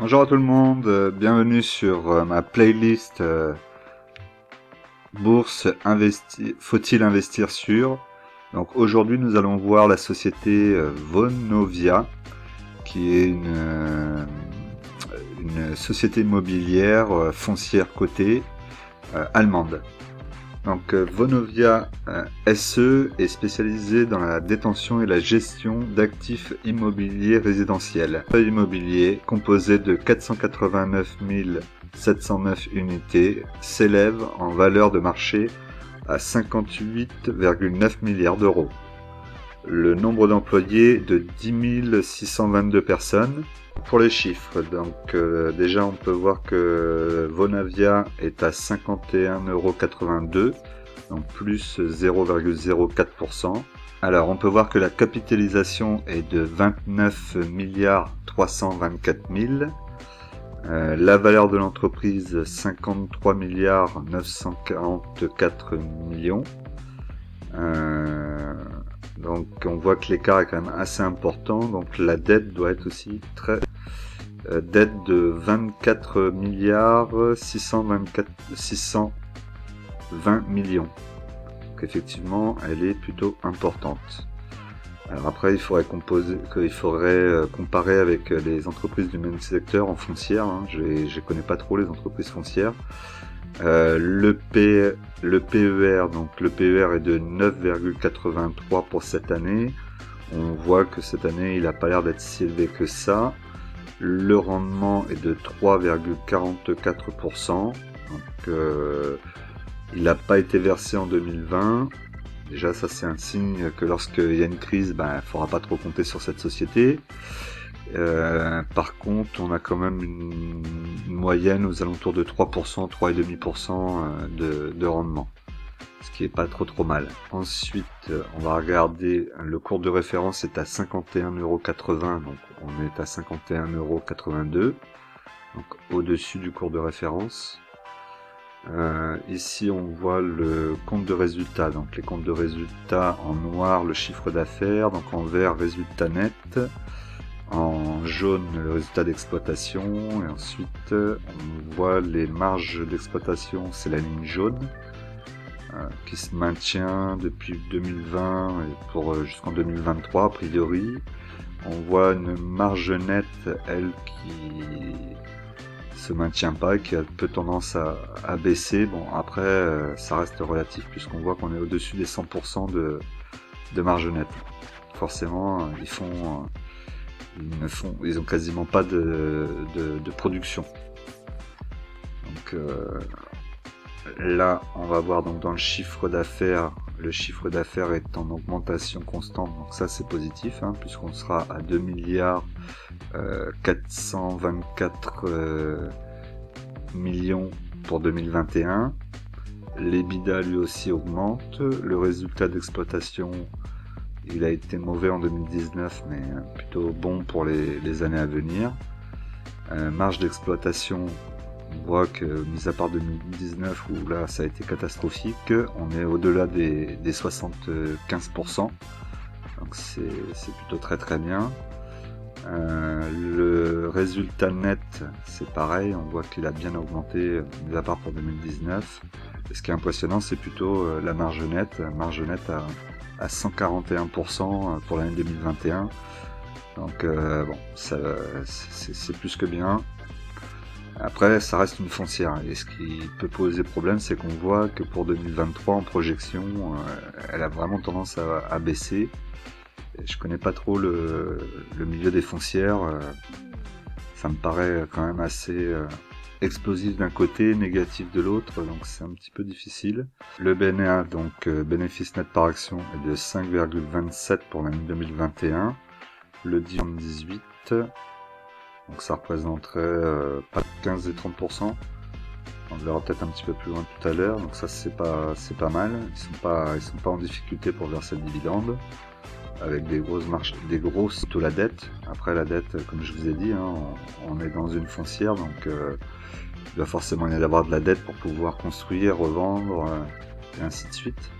Bonjour à tout le monde, bienvenue sur ma playlist Bourse faut-il investir sur. Donc aujourd'hui nous allons voir la société Vonovia, qui est une société immobilière foncière cotée allemande. Donc Vonovia SE est spécialisée dans la détention et la gestion d'actifs immobiliers résidentiels. Immobilier composé de 489 709 unités s'élève en valeur de marché à 58,9 milliards d'euros. Le nombre d'employés de 10 622 personnes. Pour les chiffres, donc déjà on peut voir que Vonovia est à 51,82 €, donc plus 0,04%. Alors on peut voir que la capitalisation est de 29 324 000. La valeur de l'entreprise 53 944 millions. Donc on voit que l'écart est quand même assez important, donc la dette doit être aussi très dette de 24 620 millions. Donc effectivement elle est plutôt importante. Alors après il faudrait comparer avec les entreprises du même secteur en foncière, hein. Je connais pas trop les entreprises foncières. Le PER, donc le PER est de 9,83 pour cette année. On voit que cette année il n'a pas l'air d'être si élevé que ça. Le rendement est de 3,44%. Donc il n'a pas été versé en 2020. Déjà ça c'est un signe que lorsqu'il y a une crise, il ne faudra pas trop compter sur cette société. Par contre, on a quand même une moyenne aux alentours de 3%, 3,5% de rendement, ce qui est pas trop mal. Ensuite, on va regarder, le cours de référence est à 51,80 €, donc on est à 51,82 €, donc au-dessus du cours de référence. Ici on voit le compte de résultat, donc les comptes de résultat en noir le chiffre d'affaires, donc en vert résultat net, en jaune le résultat d'exploitation, et ensuite on voit les marges d'exploitation, c'est la ligne jaune qui se maintient depuis 2020 et pour jusqu'en 2023 a priori. On voit une marge nette, elle, qui se maintient pas et qui a peu tendance à baisser. Bon après ça reste relatif puisqu'on voit qu'on est au-dessus des 100% de marge nette. Forcément ils ont quasiment pas de production. Donc là on va voir donc dans le chiffre d'affaires est en augmentation constante, donc ça c'est positif, hein, puisqu'on sera à 2 milliards 424 millions pour 2021. L'EBITDA lui aussi augmente. Le résultat d'exploitation, il a été mauvais en 2019 mais plutôt bon pour les années à venir. Marge d'exploitation, on voit que mis à part 2019 où là ça a été catastrophique, on est au-delà des 75%, donc c'est plutôt très bien. Le résultat net c'est pareil, on voit qu'il a bien augmenté mis à part pour 2019. Et ce qui est impressionnant c'est plutôt la marge nette à 141% pour l'année 2021. Donc bon, c'est plus que bien. Après ça reste une foncière et ce qui peut poser problème c'est qu'on voit que pour 2023 en projection elle a vraiment tendance à baisser. Je connais pas trop le milieu des foncières, ça me paraît quand même assez explosif d'un côté, négatif de l'autre, donc c'est un petit peu difficile. Le BNA, donc bénéfice net par action, est de 5,27 pour l'année 2021. Le dividende 18, donc ça représenterait pas 15 et 30%. On le verra peut-être un petit peu plus loin tout à l'heure, donc ça c'est pas mal. Ils sont pas en difficulté pour verser le dividende, avec des grosses taux la dette. Après la dette, comme je vous ai dit, hein, on est dans une foncière, donc il va forcément y avoir de la dette pour pouvoir construire, revendre, et ainsi de suite.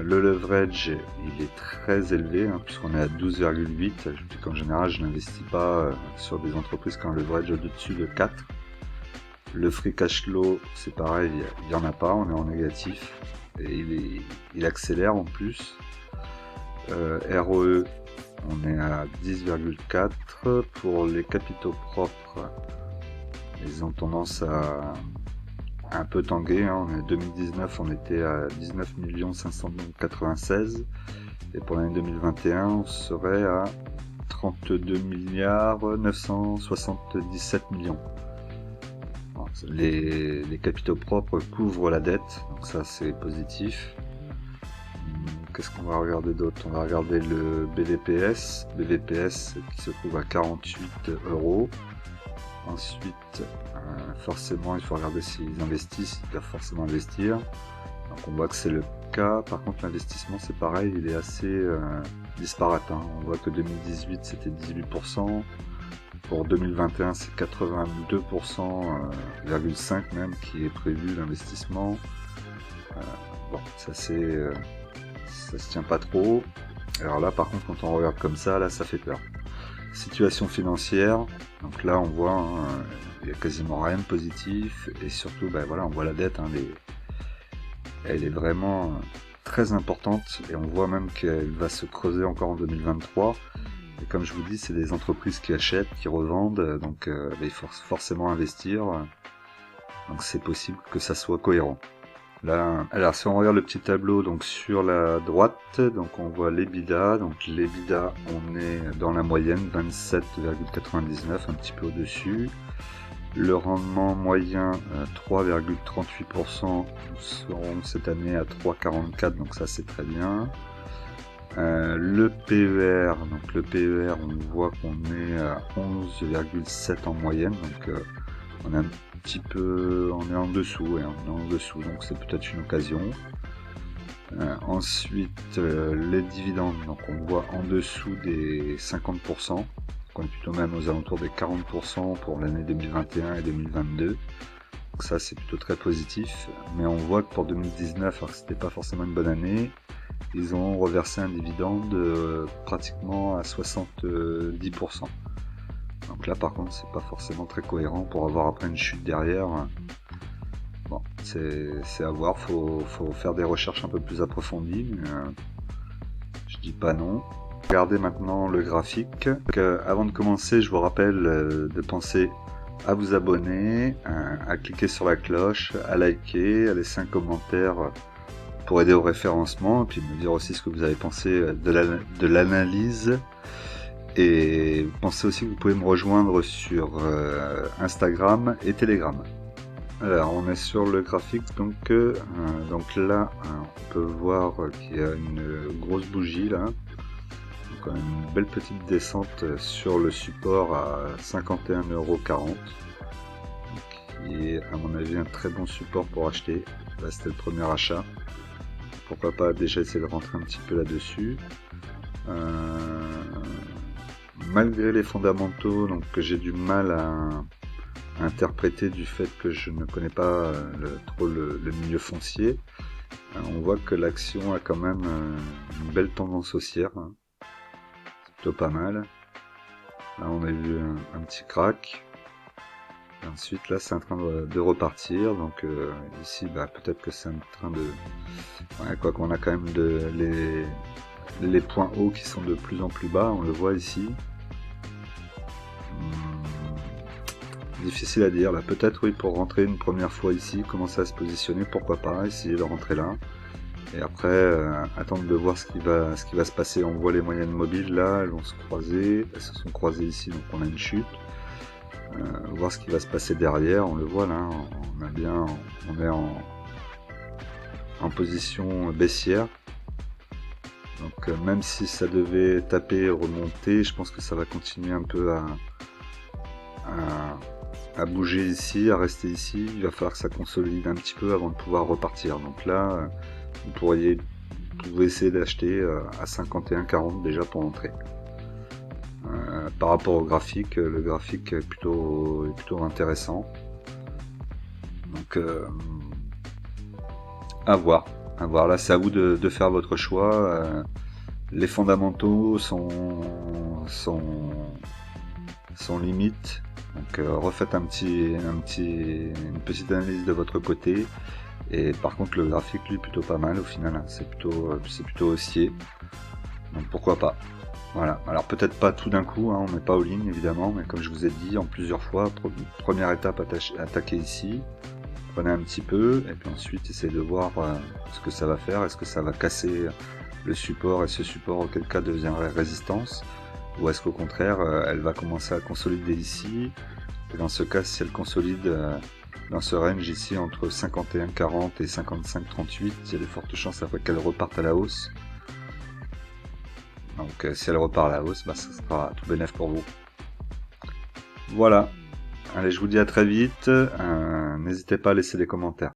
Le leverage, il est très élevé, hein, puisqu'on est à 12,8. Je dis qu'en général, je n'investis pas sur des entreprises qui ont un leverage au-dessus de 4. Le free cash flow, c'est pareil, il n'y en a pas, on est en négatif. Et il accélère en plus. ROE, on est à 10,4. Pour les capitaux propres, ils ont tendance à un peu tanguer, hein. En 2019, on était à 19 596 et pour l'année 2021, on serait à 32 977 millions. Bon, les capitaux propres couvrent la dette, donc ça c'est positif. Qu'est-ce qu'on va regarder d'autre? On va regarder le BVPS qui se trouve à 48 €. Ensuite, forcément, il faut regarder s'ils investissent, ils doivent forcément investir. Donc on voit que c'est le cas. Par contre, l'investissement, c'est pareil, il est assez disparate, hein. On voit que 2018, c'était 18%. Pour 2021, c'est 82,5% même qui est prévu l'investissement. Bon, ça se tient pas trop. Alors là, par contre, quand on regarde comme ça, là, ça fait peur. Situation financière, donc là on voit, hein, il n'y a quasiment rien de positif, et surtout voilà, on voit la dette, hein, elle est vraiment très importante, et on voit même qu'elle va se creuser encore en 2023, et comme je vous dis, c'est des entreprises qui achètent, qui revendent, donc il faut forcément investir, donc c'est possible que ça soit cohérent. Là, alors si on regarde le petit tableau, donc sur la droite, donc on voit l'EBITDA. Donc l'EBITDA, on est dans la moyenne, 27,99, un petit peu au-dessus. Le rendement moyen, 3,38%, nous serons cette année à 3,44, donc ça c'est très bien. Le PER, donc le PER, on voit qu'on est à 11,7 en moyenne, donc on a un petit peu, on est en dessous, donc c'est peut-être une occasion. Ensuite, les dividendes, donc on voit en dessous des 50%, donc on est plutôt même aux alentours des 40% pour l'année 2021 et 2022. Donc ça c'est plutôt très positif, mais on voit que pour 2019, alors que c'était pas forcément une bonne année, ils ont reversé un dividende pratiquement à 70%. Donc là par contre c'est pas forcément très cohérent pour avoir après une chute derrière. Bon, c'est à voir, faut faire des recherches un peu plus approfondies, mais je dis pas non. Regardez maintenant le graphique. Donc, avant de commencer, je vous rappelle de penser à vous abonner, à cliquer sur la cloche, à liker, à laisser un commentaire pour aider au référencement, et puis me dire aussi ce que vous avez pensé de l'analyse. Et pensez aussi que vous pouvez me rejoindre sur Instagram et Telegram. Alors on est sur le graphique, donc là on peut voir qu'il y a une grosse bougie là, donc une belle petite descente sur le support à 51,40 €, qui est à mon avis un très bon support pour acheter. Là c'était le premier achat, pourquoi pas déjà essayer de rentrer un petit peu là-dessus. Malgré les fondamentaux, donc que j'ai du mal à interpréter du fait que je ne connais pas trop le milieu foncier, on voit que l'action a quand même une belle tendance haussière, hein. C'est plutôt pas mal. Là on a vu un petit crack. Et ensuite là c'est en train de repartir, donc ici peut-être que c'est en train de... Ouais, quoi qu'on a quand même les points hauts qui sont de plus en plus bas, on le voit ici. Difficile à dire, là peut-être oui, pour rentrer une première fois ici, commencer à se positionner, pourquoi pas, essayer de rentrer là, et après attendre de voir ce qui va se passer. On voit les moyennes mobiles là, elles vont se croiser, elles se sont croisées ici, donc on a une chute, voir ce qui va se passer derrière. On le voit là, on est en position baissière, donc même si ça devait taper et remonter, je pense que ça va continuer un peu à bouger ici, à rester ici. Il va falloir que ça consolide un petit peu avant de pouvoir repartir. Donc là, vous pouvez essayer d'acheter à 51,40 déjà pour entrer. Par rapport au graphique, le graphique est plutôt intéressant. Donc à voir. Voilà, c'est à vous de faire votre choix. Les fondamentaux sont limites. Donc refaites une petite analyse de votre côté. Et par contre le graphique lui plutôt pas mal au final, hein. C'est plutôt haussier. Donc pourquoi pas. Voilà, alors peut-être pas tout d'un coup, hein, on met pas all-in évidemment, mais comme je vous ai dit en plusieurs fois, première étape, attaquer ici, prenez un petit peu, et puis ensuite essayez de voir ce que ça va faire, est-ce que ça va casser le support, et ce support auquel cas deviendrait résistance, ou est-ce qu'au contraire elle va commencer à consolider ici, et dans ce cas si elle consolide dans ce range ici entre 51,40 et 55,38, il y a de fortes chances après qu'elle reparte à la hausse. Donc si elle repart à la hausse, ça sera tout bénef pour vous. Voilà. Allez, je vous dis à très vite. N'hésitez pas à laisser des commentaires.